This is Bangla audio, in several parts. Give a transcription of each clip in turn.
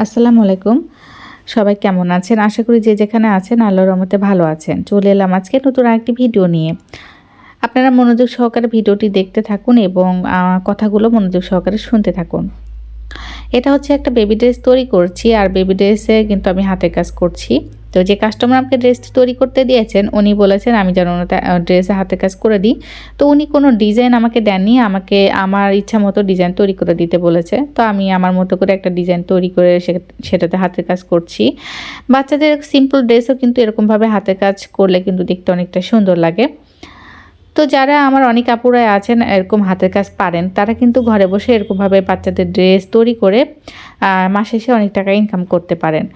আসসালামু আলাইকুম। সবাই কেমন আছেন? আশা করি যে যেখানে আছেন আল্লাহর রহমতে ভালো আছেন। চলে এলাম আজকে নতুন আরেকটি ভিডিও নিয়ে। আপনারা মনোযোগ সহকারে ভিডিওটি দেখতে থাকুন এবং কথাগুলো মনোযোগ সহকারে শুনতে থাকুন। এটা হচ্ছে একটা বেবি ড্রেস তৈরি করছি আর বেবি ড্রেসে কিন্তু আমি হাতের কাজ করছি। তো যে কাস্টমার আমাকে ড্রেসটি তৈরি করতে দিয়েছেন উনি বলেছেন আমি যেন ওনার ড্রেসে হাতের কাজ করে দিই। তো উনি কোনো ডিজাইন আমাকে দেননি, আমাকে আমার ইচ্ছা মতো ডিজাইন তৈরি করে দিতে বলেছে। তো আমি আমার মতো করে একটা ডিজাইন তৈরি করে সেটাতে হাতের কাজ করছি। বাচ্চাদের সিম্পল ড্রেসও কিন্তু এরকমভাবে হাতের কাজ করলে কিন্তু দেখতে অনেকটা সুন্দর লাগে। তো যারা আমার অনেক আপুরাই আছেন এরকম হাতের কাজ পারেন, তারা কিন্তু ঘরে বসে এরকমভাবে বাচ্চাদের ড্রেস তৈরি করে মাস শেষে অনেক টাকা ইনকাম করতে পারেন।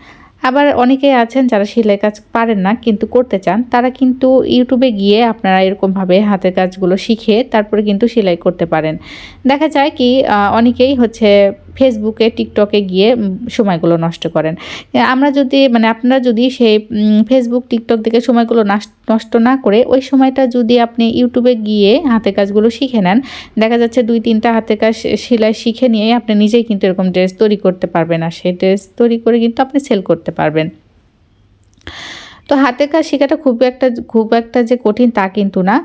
আবার অনেকেই আছেন যারা সেলাই কাজ পারেন না কিন্তু করতে চান, তারা কিন্তু ইউটিউবে গিয়ে আপনারা এরকমভাবে হাতের কাজগুলো শিখে তারপরে কিন্তু সেলাই করতে পারেন। দেখা যায় কি অনেকেই হচ্ছে ফেসবুকে টিকটকে গিয়ে সময়গুলো নষ্ট করেন। আমরা যদি আপনারা যদি সেই ফেসবুক টিকটক দেখে সময়গুলো নষ্ট না করে ওই সময়টা যদি আপনি ইউটিউবে গিয়ে হাতের কাজগুলো শিখে নেন, দেখা যাচ্ছে ২-৩টা হাতের কাজ সেলাই শিখে নিয়ে আপনি নিজেই কিন্তু এরকম ড্রেস তৈরি করতে পারবেন আর সেই ড্রেস তৈরি করে কিন্তু আপনি সেল করতে পারবেন। তো হাতের কাজ শেখাটা খুব একটা যে কঠিন তা কিন্তু না।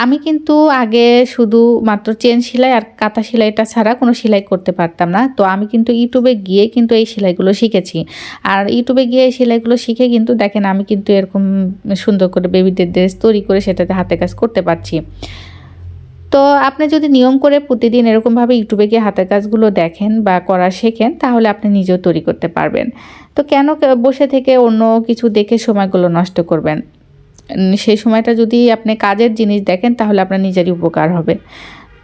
আমি কিন্তু আগে শুধুমাত্র চেন সেলাই আর কাঁথা সেলাইটা ছাড়া কোনো সেলাই করতে পারতাম না। তো আমি কিন্তু ইউটিউবে গিয়ে কিন্তু এই সেলাইগুলো শিখেছি। আর ইউটিউবে গিয়ে এই সেলাইগুলো শিখে কিন্তু দেখেন আমি কিন্তু এরকম সুন্দর করে বেবিদের ড্রেস তৈরি করে সেটাতে হাতের কাজ করতে পারছি। তো আপনি যদি নিয়ম করে প্রতিদিন এরকমভাবে ইউটিউবে গিয়ে হাতের কাজগুলো দেখেন বা করা শেখেন, তাহলে আপনি নিজেও তৈরি করতে পারবেন। তো কেন বসে থেকে অন্য কিছু দেখে সময়গুলো নষ্ট করবেন? সেই সময়টা যদি আপনি কাজের জিনিস দেখেন তাহলে আপনার নিজেরই উপকার হবে।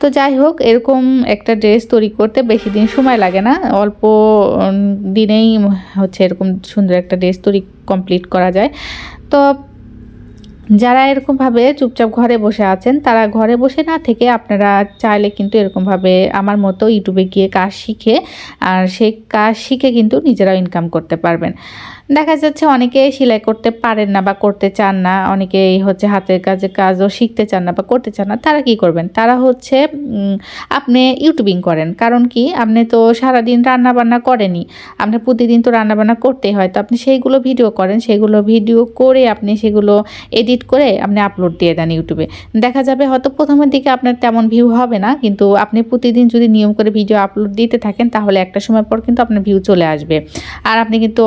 তো যাই হোক, এরকম একটা ড্রেস তৈরি করতে বেশি দিন সময় লাগে না। অল্প দিনেই হচ্ছে এরকম সুন্দর একটা ড্রেস তৈরি কমপ্লিট করা যায়। তো যারা এরকমভাবে চুপচাপ ঘরে বসে আছেন, তারা ঘরে বসে না থেকে আপনারা চাইলে কিন্তু এরকমভাবে আমার মতো ইউটিউবে গিয়ে কাজ শিখে আর সেই কাজ শিখে কিন্তু নিজেরাও ইনকাম করতে পারবেন। দেখা যাচ্ছে অনেকে সেলাই করতে পারেন না বা করতে চান না, অনেকেই হচ্ছে হাতের কাজও শিখতে চান না বা করতে চান না। তারা কি করবেন? তারা হচ্ছে আপনি ইউটিউবিং করেন। কারণ কি? আপনি তো সারাদিন রান্নাবান্না করেনই। আপনার প্রতিদিন তো রান্নাবান্না করতেই হয়। তো আপনি সেইগুলো ভিডিও করেন। সেগুলো ভিডিও করে আপনি সেগুলো এডিট করে আপনি আপলোড দিয়ে দেন ইউটিউবে। দেখা যাবে হয়তো ১ম এর দিকে আপনার তেমন ভিউ হবে না। কিন্তু আপনি প্রতিদিন যদি নিয়ম করে ভিডিও আপলোড দিতে থাকেন তাহলে একটা সময় পর কিন্তু আপনার ভিউ চলে আসবে। আর আপনি কিন্তু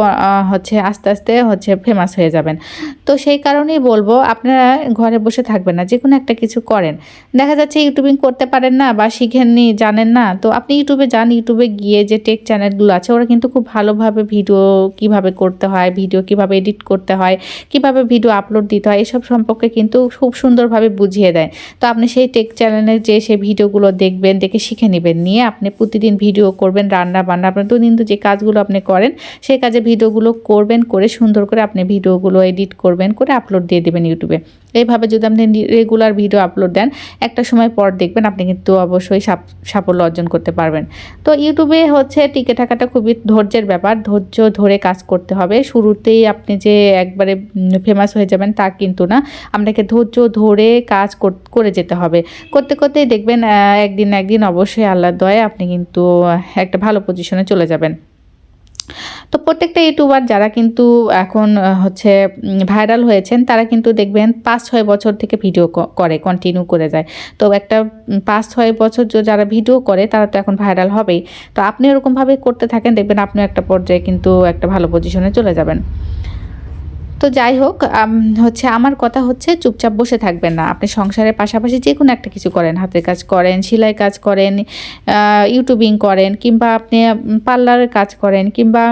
হচ্ছে আস্তে, আস্তে হচ্ছে ফেমাস হয়ে যাবেন। তো সেই কারণেই বলব আপনারা ঘরে বসে থাকবেন না। যেকোনো একটা কিছু করেন। দেখা যাচ্ছে ইউটিউবিং করতে পারেন না বা শিখেননি, জানেন না। তো আপনি ইউটিউবে যান, ইউটিউবে গিয়ে যে টেক চ্যানেলগুলো আছে ওরা কিন্তু খুব ভালোভাবে ভিডিও কিভাবে করতে হয়, ভিডিও কিভাবে এডিট করতে হয়, কিভাবে ভিডিও আপলোড দিতে হয় এসব সম্পর্কে কিন্তু খুব সুন্দরভাবে বুঝিয়ে দেয়। তো আপনি সেই টেক চ্যানেলে যেয়ে সেই ভিডিওগুলো দেখবেন, দেখে শিখে নেবেন। নিয়ে আপনি প্রতিদিন ভিডিও করবেন, রান্না-বান্না আপনার দৈনন্দিন যে কাজগুলো আপনি করেন সেই কাজে ভিডিওগুলো করবেন, করে সুন্দর করে আপনি ভিডিওগুলো এডিট করবেন, করে আপলোড দিয়ে দেবেন ইউটিউবে। এইভাবে যদি আপনি রেগুলার ভিডিও আপলোড দেন, একটা সময় পর দেখবেন আপনি কিন্তু অবশ্যই সাফল্য অর্জন করতে পারবেন। তো ইউটিউবে হচ্ছে টিকে থাকাটা খুবই ধৈর্যের ব্যাপার। ধৈর্য ধরে কাজ করতে হবে। শুরুতেই আপনি যে একবারে ফেমাস হয়ে যাবেন তা কিন্তু না। আপনাকে ধৈর্য ধরে কাজ করে যেতে হবে। করতে, করতেই দেখবেন একদিন না একদিন অবশ্যই আল্লাহর দয়ায় আপনি কিন্তু একটা ভালো পজিশনে চলে যাবেন। তো প্রত্যেকটা ইউটিউবার যারা কিন্তু এখন হচ্ছে ভাইরাল হয়েছেন তারা কিন্তু দেখবেন ৫-৬ বছর থেকে ভিডিও করে, কন্টিনিউ করে যায়। তো একটা ৫-৬ বছর যারা ভিডিও করে তারা তো এখন ভাইরাল হবেই। তো আপনি এরকমভাবে করতে থাকেন, দেখবেন আপনিও একটা পর্যায়ে কিন্তু একটা ভালো পজিশনে চলে যাবেন। তো যাই হোক, হচ্ছে আমার কথা হচ্ছে চুপচাপ বসে থাকবেন না। আপনি সংসারের পাশাপাশি যেকোনো একটা কিছু করেন। হাতের কাজ করেন, সেলাই কাজ করেন, ইউটিউবিং করেন কিংবা আপনি পার্লারের কাজ করেন কিংবা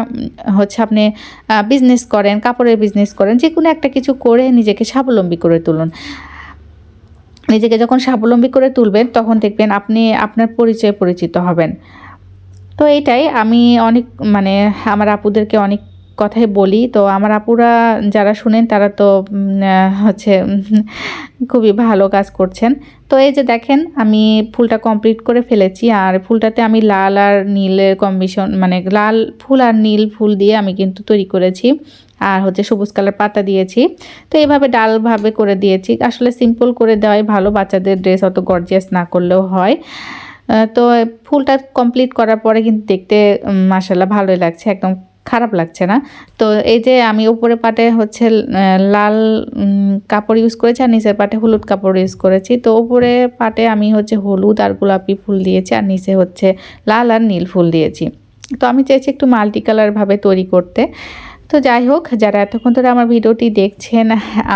হচ্ছে আপনি বিজনেস করেন, কাপড়ের বিজনেস করেন। যেকোনো একটা কিছু করে নিজেকে স্বাবলম্বী করে তুলুন। নিজেকে যখন স্বাবলম্বী করে তুলবেন তখন দেখবেন আপনি আপনার পরিচয়ে পরিচিত হবেন। তো এইটাই আমি অনেক আমার আপুদেরকে অনেক কথাই বলি। তো আমার আপুরা যারা শুনেন তারা তো হচ্ছে খুবই ভালো কাজ করছেন। তো এই যে দেখেন আমি ফুলটা কমপ্লিট করে ফেলেছি আর ফুলটাতে আমি লাল আর নীলের কম্বিনেশন লাল ফুল আর নীল ফুল দিয়ে আমি কিন্তু তৈরি করেছি। আর হচ্ছে সবুজ কালার পাতা দিয়েছি। তো এইভাবে ডালভাবে করে দিয়েছি। আসলে সিম্পল করে দেওয়াই ভালো, বাচ্চাদের ড্রেস অত গর্জিয়াস না করলেও হয়। তো ফুলটা কমপ্লিট করার পরে কিন্তু দেখতে মাশাআল্লাহ ভালোই লাগছে। একদম খারাপ লাগছে না। তো এই যে আমি উপরে পাটে হচ্ছে লাল কাপড় ইউজ করেছি আর নিচের পাটে হলুদ কাপড় ইউজ করেছি। তো উপরে পাটে আমি হচ্ছে হলুদ আর গোলাপি ফুল দিয়েছি আর নিচে হচ্ছে লাল আর নীল ফুল দিয়েছি। তো আমি চাইছি একটু মাল্টি কালারভাবে তৈরি করতে। তো যাই হোক, যারা এতক্ষণ ধরে আমার ভিডিওটি দেখছেন,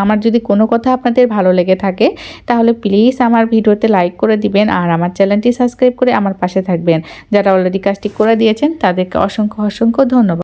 আমার যদি কোনো কথা আপনাদের ভালো লেগে থাকে তাহলে প্লিজ আমার ভিডিওতে লাইক করে দিবেন আর আমার চ্যানেলটি সাবস্ক্রাইব করে আমার পাশে থাকবেন। যারা অলরেডি কাজটি করে দিয়েছেন তাদেরকে অসংখ্য অসংখ্য ধন্যবাদ।